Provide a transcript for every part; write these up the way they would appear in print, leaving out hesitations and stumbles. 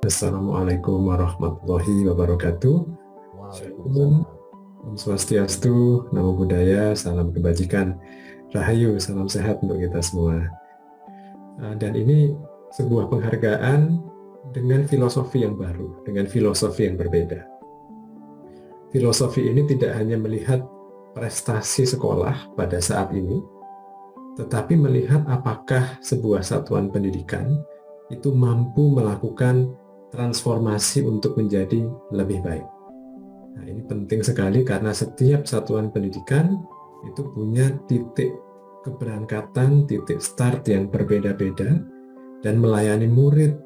Assalamualaikum warahmatullahi wabarakatuh. Shalom, Waalaikumsalam. Om Swastiastu, Namo Buddhaya, salam kebajikan, Rahayu, salam sehat untuk kita semua. Dan ini sebuah penghargaan dengan filosofi yang baru, dengan filosofi yang berbeda. Filosofi ini tidak hanya melihat prestasi sekolah pada saat ini, tetapi melihat apakah sebuah satuan pendidikan itu mampu melakukan transformasi untuk menjadi lebih baik. Nah, ini penting sekali karena setiap satuan pendidikan itu punya titik keberangkatan, titik start yang berbeda-beda dan melayani murid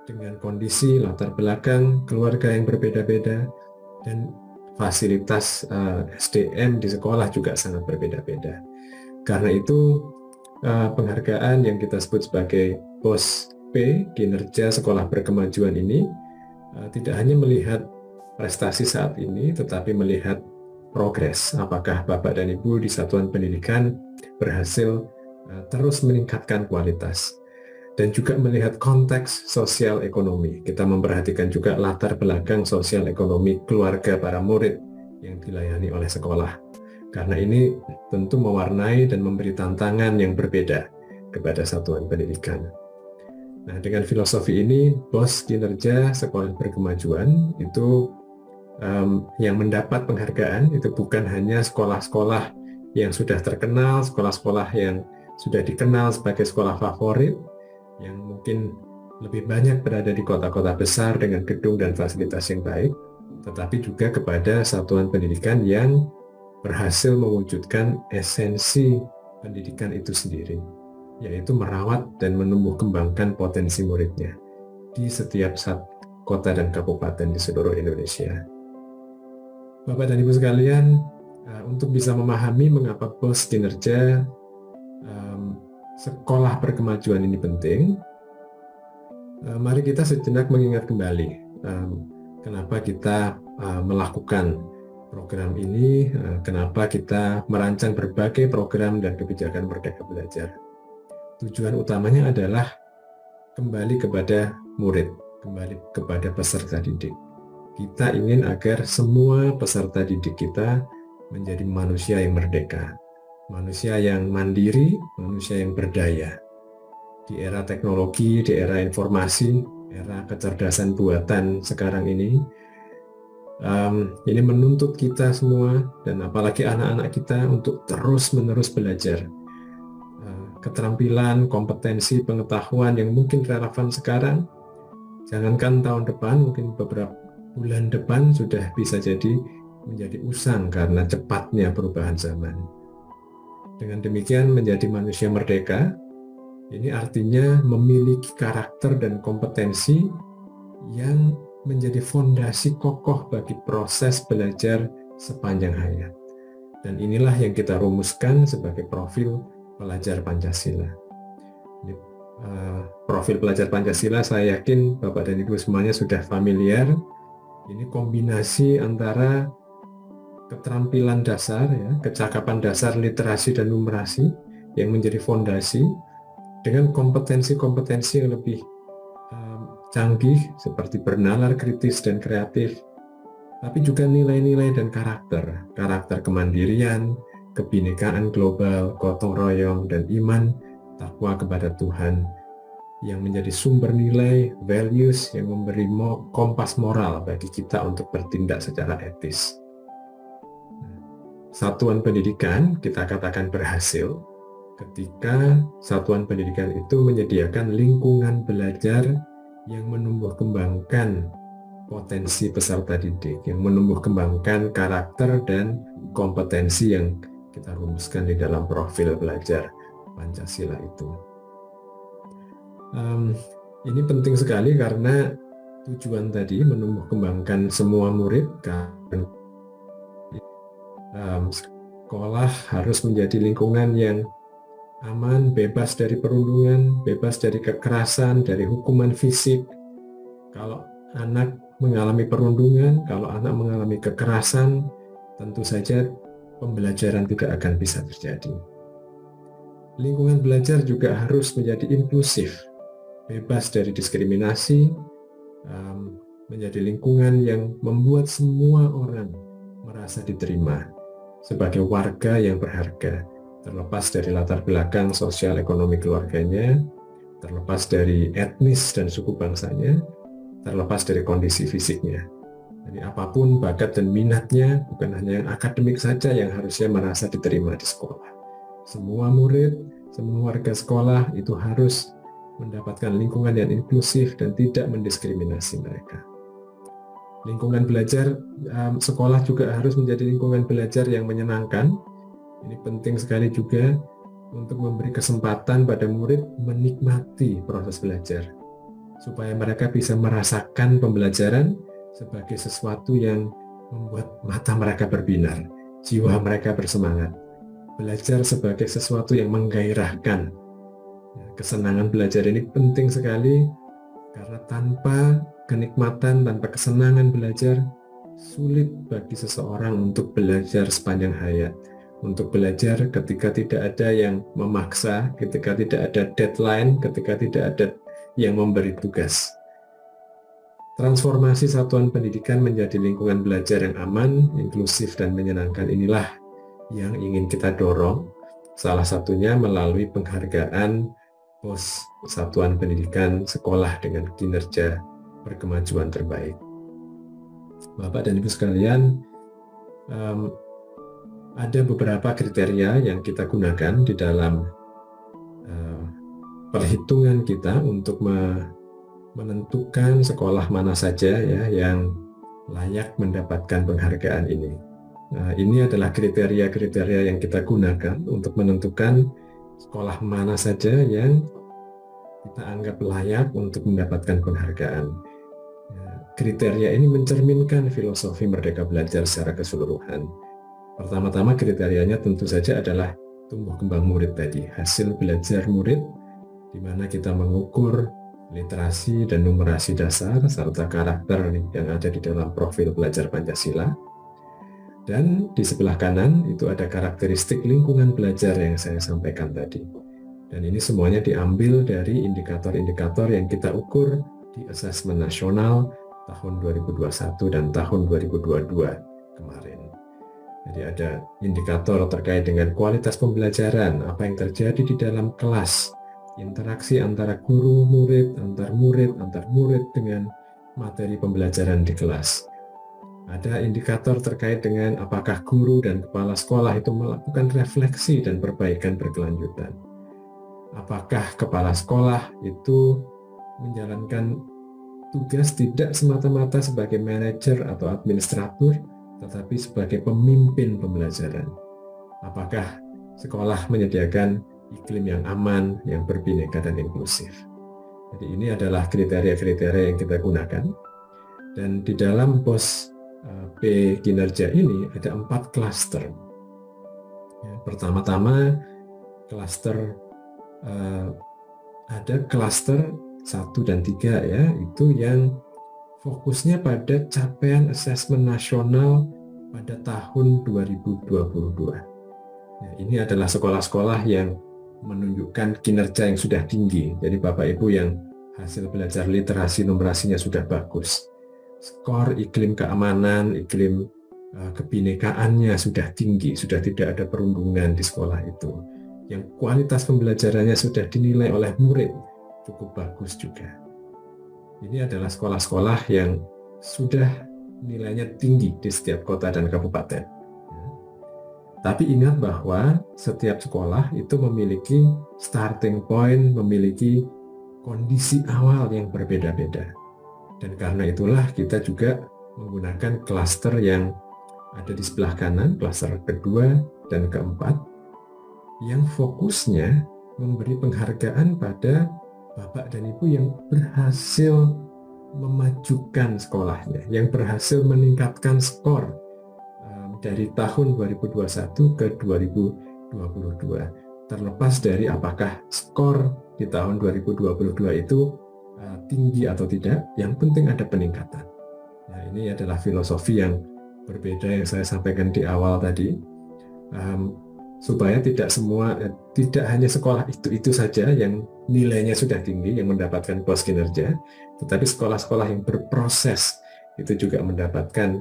dengan kondisi latar belakang keluarga yang berbeda-beda dan fasilitas SDM di sekolah juga sangat berbeda-beda. Karena itu penghargaan yang kita sebut sebagai POS P, kinerja sekolah berkemajuan ini tidak hanya melihat prestasi saat ini, tetapi melihat progres. Apakah Bapak dan Ibu di satuan pendidikan berhasil terus meningkatkan kualitas. Dan juga melihat konteks sosial ekonomi. Kita memperhatikan juga latar belakang sosial ekonomi keluarga para murid yang dilayani oleh sekolah. Karena ini tentu mewarnai dan memberi tantangan yang berbeda kepada satuan pendidikan. Nah, dengan filosofi ini, POS kinerja sekolah berkemajuan itu yang mendapat penghargaan itu bukan hanya sekolah-sekolah yang sudah terkenal, sekolah-sekolah yang sudah dikenal sebagai sekolah favorit, yang mungkin lebih banyak berada di kota-kota besar dengan gedung dan fasilitas yang baik, tetapi juga kepada satuan pendidikan yang berhasil mewujudkan esensi pendidikan itu sendiri, yaitu merawat dan menumbuh kembangkan potensi muridnya di setiap kota dan kabupaten di seluruh Indonesia. Bapak dan Ibu sekalian, untuk bisa memahami mengapa POS kinerja sekolah berkemajuan ini penting, mari kita sejenak mengingat kembali kenapa kita melakukan program ini, kenapa kita merancang berbagai program dan kebijakan Merdeka Belajar. Tujuan utamanya adalah kembali kepada murid, kembali kepada peserta didik. Kita ingin agar semua peserta didik kita menjadi manusia yang merdeka, manusia yang mandiri, manusia yang berdaya. Di era teknologi, di era informasi, era kecerdasan buatan sekarang ini menuntut kita semua, dan apalagi anak-anak kita, untuk terus-menerus belajar. Keterampilan, kompetensi, pengetahuan yang mungkin relevan sekarang, jangankan tahun depan, mungkin beberapa bulan depan sudah bisa jadi menjadi usang karena cepatnya perubahan zaman. Dengan demikian, menjadi manusia merdeka, ini artinya memiliki karakter dan kompetensi yang menjadi fondasi kokoh bagi proses belajar sepanjang hayat. Dan inilah yang kita rumuskan sebagai profil pelajar Pancasila. Profil pelajar Pancasila, saya yakin Bapak dan Ibu semuanya sudah familiar. Ini kombinasi antara keterampilan dasar, kecakapan dasar literasi dan numerasi yang menjadi fondasi, dengan kompetensi-kompetensi yang lebih canggih seperti bernalar kritis dan kreatif, tapi juga nilai-nilai dan karakter kemandirian, kebinekaan global, gotong royong, dan iman, takwa kepada Tuhan, yang menjadi sumber nilai, values, yang memberi kompas moral bagi kita untuk bertindak secara etis. Satuan pendidikan kita katakan berhasil ketika satuan pendidikan itu menyediakan lingkungan belajar yang menumbuh kembangkan potensi peserta didik, yang menumbuh kembangkan karakter dan kompetensi yang kita rumuskan di dalam profil belajar Pancasila itu. Ini penting sekali karena tujuan tadi menumbuh kembangkan semua murid, karena sekolah harus menjadi lingkungan yang aman, bebas dari perundungan, bebas dari kekerasan, dari hukuman fisik. Kalau anak mengalami perundungan, kalau anak mengalami kekerasan, tentu saja pembelajaran tidak akan bisa terjadi. Lingkungan belajar juga harus menjadi inklusif, bebas dari diskriminasi, menjadi lingkungan yang membuat semua orang merasa diterima sebagai warga yang berharga, terlepas dari latar belakang sosial ekonomi keluarganya, terlepas dari etnis dan suku bangsanya, terlepas dari kondisi fisiknya. Jadi apapun bakat dan minatnya, bukan hanya yang akademik saja yang harusnya merasa diterima di sekolah. Semua murid, semua warga sekolah itu harus mendapatkan lingkungan yang inklusif dan tidak mendiskriminasi mereka. Lingkungan belajar sekolah juga harus menjadi lingkungan belajar yang menyenangkan. Ini penting sekali juga untuk memberi kesempatan pada murid menikmati proses belajar, supaya mereka bisa merasakan pembelajaran sebagai sesuatu yang membuat mata mereka berbinar, jiwa mereka bersemangat. Belajar sebagai sesuatu yang menggairahkan. Kesenangan belajar ini penting sekali, karena tanpa kenikmatan, tanpa kesenangan belajar, sulit bagi seseorang untuk belajar sepanjang hayat. Untuk belajar ketika tidak ada yang memaksa, ketika tidak ada deadline, ketika tidak ada yang memberi tugas. Transformasi satuan pendidikan menjadi lingkungan belajar yang aman, inklusif, dan menyenangkan inilah yang ingin kita dorong, salah satunya melalui penghargaan POS Satuan Pendidikan Sekolah dengan Kinerja Berkemajuan Terbaik. Bapak dan Ibu sekalian, ada beberapa kriteria yang kita gunakan di dalam perhitungan kita untuk menentukan sekolah mana saja ya yang layak mendapatkan penghargaan ini. Nah, ini adalah kriteria-kriteria yang kita gunakan untuk menentukan sekolah mana saja yang kita anggap layak untuk mendapatkan penghargaan. Kriteria ini mencerminkan filosofi Merdeka Belajar secara keseluruhan. Pertama-tama kriterianya tentu saja adalah tumbuh kembang murid tadi, hasil belajar murid, di mana kita mengukur literasi dan numerasi dasar serta karakter yang ada di dalam profil belajar Pancasila. Dan di sebelah kanan itu ada karakteristik lingkungan belajar yang saya sampaikan tadi. Dan ini semuanya diambil dari indikator-indikator yang kita ukur di asesmen nasional tahun 2021 dan tahun 2022 kemarin. Jadi ada indikator terkait dengan kualitas pembelajaran, apa yang terjadi di dalam kelas, interaksi antara guru, murid, antar murid dengan materi pembelajaran di kelas. Ada indikator terkait dengan apakah guru dan kepala sekolah itu melakukan refleksi dan perbaikan berkelanjutan. Apakah kepala sekolah itu menjalankan tugas tidak semata-mata sebagai manajer atau administrator, tetapi sebagai pemimpin pembelajaran. Apakah sekolah menyediakan iklim yang aman, yang berbineka dan inklusif. Jadi ini adalah kriteria-kriteria yang kita gunakan. Dan di dalam POS P kinerja ini ada 4 klaster. Pertama-tama klaster ada klaster 1 dan 3 ya, itu yang fokusnya pada capaian asesmen nasional pada tahun 2022. Ya, ini adalah sekolah-sekolah yang menunjukkan kinerja yang sudah tinggi. Jadi Bapak Ibu yang hasil belajar literasi numerasinya sudah bagus, skor iklim keamanan, iklim kebinekaannya sudah tinggi, sudah tidak ada perundungan di sekolah itu, yang kualitas pembelajarannya sudah dinilai oleh murid cukup bagus juga. Ini adalah sekolah-sekolah yang sudah nilainya tinggi di setiap kota dan kabupaten. Tapi ingat bahwa setiap sekolah itu memiliki starting point, memiliki kondisi awal yang berbeda-beda. Dan karena itulah kita juga menggunakan klaster yang ada di sebelah kanan, klaster kedua dan keempat, yang fokusnya memberi penghargaan pada Bapak dan Ibu yang berhasil memajukan sekolahnya, yang berhasil meningkatkan skor dari tahun 2021 ke 2022. Terlepas dari apakah skor di tahun 2022 itu tinggi atau tidak, yang penting ada peningkatan. Nah, ini adalah filosofi yang berbeda yang saya sampaikan di awal tadi, supaya tidak hanya sekolah itu saja yang nilainya sudah tinggi yang mendapatkan pos kinerja, tetapi sekolah-sekolah yang berproses itu juga mendapatkan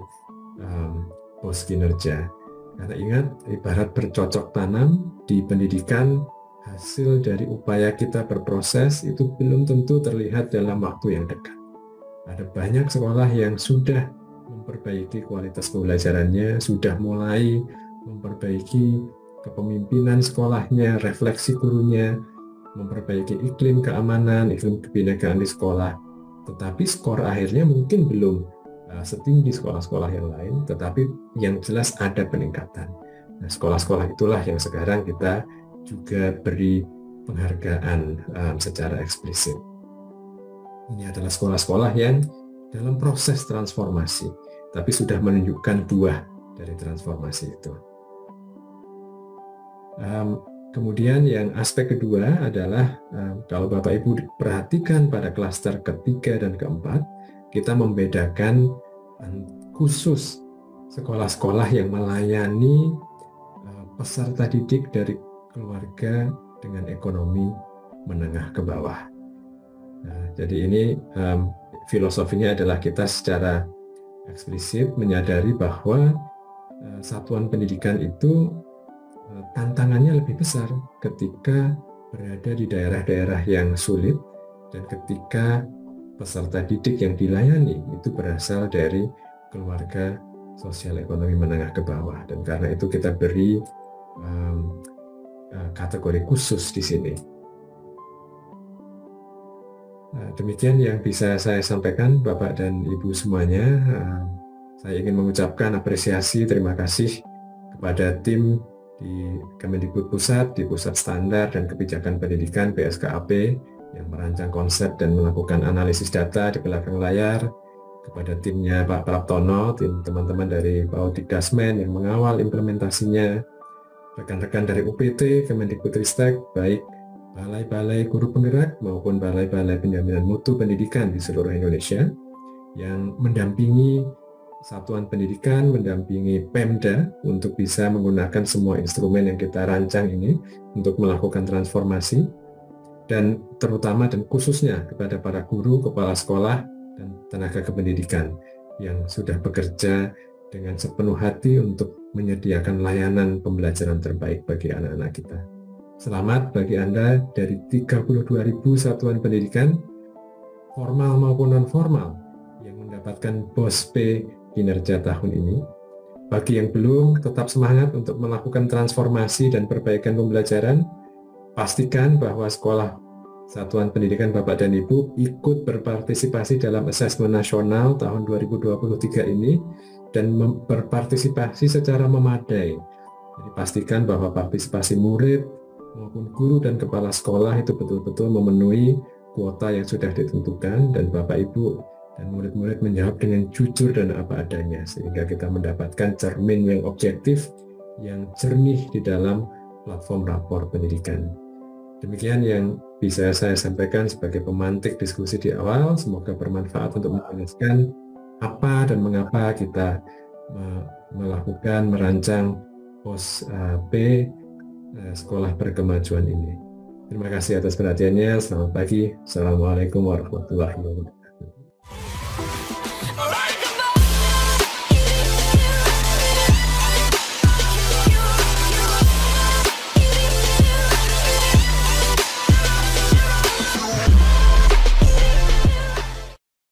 pos kinerja. Karena ingat, ibarat bercocok tanam di pendidikan, hasil dari upaya kita berproses itu belum tentu terlihat dalam waktu yang dekat. Ada banyak sekolah yang sudah memperbaiki kualitas pembelajarannya, sudah mulai memperbaiki kepemimpinan sekolahnya, refleksi gurunya, memperbaiki iklim keamanan, iklim kebinekaan di sekolah. Tetapi skor akhirnya mungkin belum setinggi sekolah-sekolah yang lain, tetapi yang jelas ada peningkatan. Nah, sekolah-sekolah itulah yang sekarang kita juga beri penghargaan secara eksplisit. Ini adalah sekolah-sekolah yang dalam proses transformasi, tapi sudah menunjukkan buah dari transformasi itu. Kemudian yang aspek kedua adalah kalau Bapak Ibu perhatikan pada klaster ketiga dan keempat, kita membedakan khusus sekolah-sekolah yang melayani peserta didik dari keluarga dengan ekonomi menengah ke bawah. Nah, jadi ini filosofinya adalah kita secara eksplisit menyadari bahwa satuan pendidikan itu tantangannya lebih besar ketika berada di daerah-daerah yang sulit dan ketika peserta didik yang dilayani itu berasal dari keluarga sosial ekonomi menengah ke bawah, dan karena itu kita beri kategori khusus di sini. Demikian yang bisa saya sampaikan Bapak dan Ibu semuanya. Saya ingin mengucapkan apresiasi, terima kasih kepada tim di Kemendikbud Pusat, di Pusat Standar dan Kebijakan Pendidikan PSKAP yang merancang konsep dan melakukan analisis data di belakang layar, kepada timnya Pak Praptono, tim teman-teman dari Paudikdasmen yang mengawal implementasinya, rekan-rekan dari UPT, Kemendikbudristek, baik balai-balai guru penggerak maupun balai-balai penjaminan mutu pendidikan di seluruh Indonesia yang mendampingi satuan pendidikan, mendampingi Pemda untuk bisa menggunakan semua instrumen yang kita rancang ini untuk melakukan transformasi, dan terutama dan khususnya kepada para guru, kepala sekolah, dan tenaga kependidikan yang sudah bekerja dengan sepenuh hati untuk menyediakan layanan pembelajaran terbaik bagi anak-anak kita. Selamat bagi Anda dari 32.000 satuan pendidikan, formal maupun non-formal, yang mendapatkan POS P kinerja tahun ini. Bagi yang belum, tetap semangat untuk melakukan transformasi dan perbaikan pembelajaran. Pastikan bahwa sekolah satuan pendidikan Bapak dan Ibu ikut berpartisipasi dalam asesmen nasional tahun 2023 ini dan berpartisipasi secara memadai. Jadi pastikan bahwa partisipasi murid maupun guru dan kepala sekolah itu betul-betul memenuhi kuota yang sudah ditentukan, dan Bapak Ibu dan murid-murid menjawab dengan jujur dan apa adanya, sehingga kita mendapatkan cermin yang objektif, yang jernih di dalam platform rapor pendidikan. Demikian yang bisa saya sampaikan sebagai pemantik diskusi di awal. Semoga bermanfaat untuk menjelaskan apa dan mengapa kita melakukan merancang POS P Sekolah Berkemajuan ini. Terima kasih atas perhatiannya. Selamat pagi. Assalamualaikum warahmatullahi wabarakatuh.